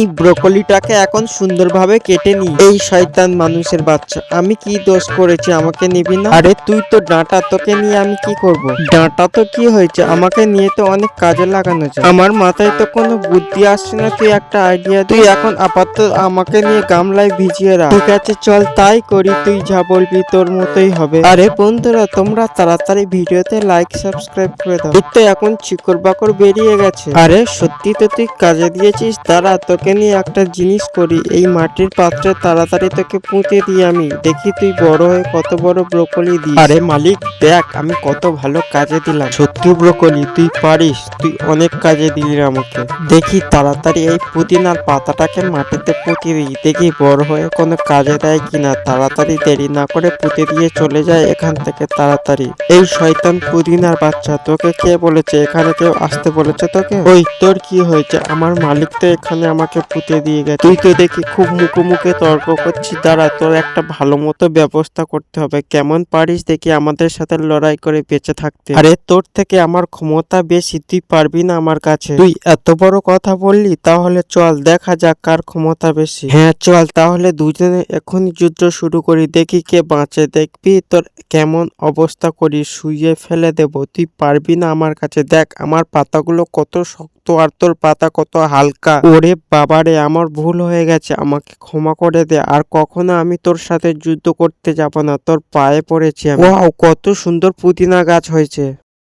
এই ব্রোকলিটাকে এখন সুন্দরভাবে কেটে নি। এই শয়তান মানুষের বাচ্চা, আমি কি দোষ করেছি আমাকে নিবি না? আরে তুই তো ডাঁটা, তোকে নিয়ে আমি কি করব? ডাঁটা তো কি হয়েছে, আমাকে নিয়ে তো অনেক কাজে লাগানো যায়। আমার মাথায় তো কোনো বুদ্ধি আসছে না, তুই একটা আইডিয়া। তুই এখন আপাতত আমাকে নিয়ে গামলায় ভিজিয়ে রাখ। ঠিক আছে চল তাই করি, তুই যা বলবি তোর মতোই হবে। আরে বন্ধুরা, তোমরা তাড়াতাড়ি ভিডিওতে লাইক সাবস্ক্রাইব করে দাও। এই তো এখন চিকর বাকর বেরিয়ে গেছে। আরে সত্যি তো তুই কাজে দিয়েছিস, দাঁড়া তোকে নিয়ে একটা জিনিস করি। এই মাটির পাত্রে তাড়াতাড়ি তোকে পুঁতে দিই, আমি দেখি তুই বড় হয়ে কত বড় ব্রোকলি দিস। আরে মালিক দেখ, আমি কত ভালো কাজে দিলাম। সত্যি ব্রোকলি তুই পারিস, তুই অনেক কাজে দিলি আমাকে। দেখি তাড়াতাড়ি এই পুদিনার পাতাটাকে মাটিতে পুঁতে দিই, দেখি বড় হয়ে কোনো কাজে দেয় কিনা। তাড়াতাড়ি দেরি না করে পুঁতে দিয়ে চলে যায় এখান থেকে তাড়াতাড়ি। এই শয়তান পুদিনার বাচ্চা, তোকে কে বলেছে এখানে কেউ আসতে বলেছে তোকে? ওই তোর কি হয়েছে? আমার মালিক তো এখানে আমাকে পুঁতে দিয়ে গেছে। তুই তো দেখি খুব মুখে তর্ক করছিস, দাঁড়া তোর একটা ভালো মতো ব্যবস্থা করতে হবে। কেমন পারিস দেখি আমাদের সাথে লড়াই করে বেঁচে থাকতে? আরে তোর থেকে আমার ক্ষমতা বেশি, তুই পারবি না আমার কাছে। তুই এত বড় কথা বললি, তাহলে চল দেখা যাক কার ক্ষমতা বেশি। হ্যাঁ চল তাহলে দুজনে এখনই যুদ্ধ শুরু করি, দেখি কে বাঁচে। দেখবি তোর কেমন অবস্থা করি, শুইয়ে ফেলে দেব। তুই পারবি না আমার কাছে। দেখ আমার পাতাগুলো কত শক্ত আর তোর পাতা কত হালকা। ওরে বাবারে, আমার ভুল হয়ে গেছে, আমাকে ক্ষমা করে দে। আর কখনো আমি তোর সাথে যুদ্ধ করতে যাব না, তোর পায়ে পড়েছি আমি। ওয়াও, কত সুন্দর পুদিনা গাছ হয়েছে।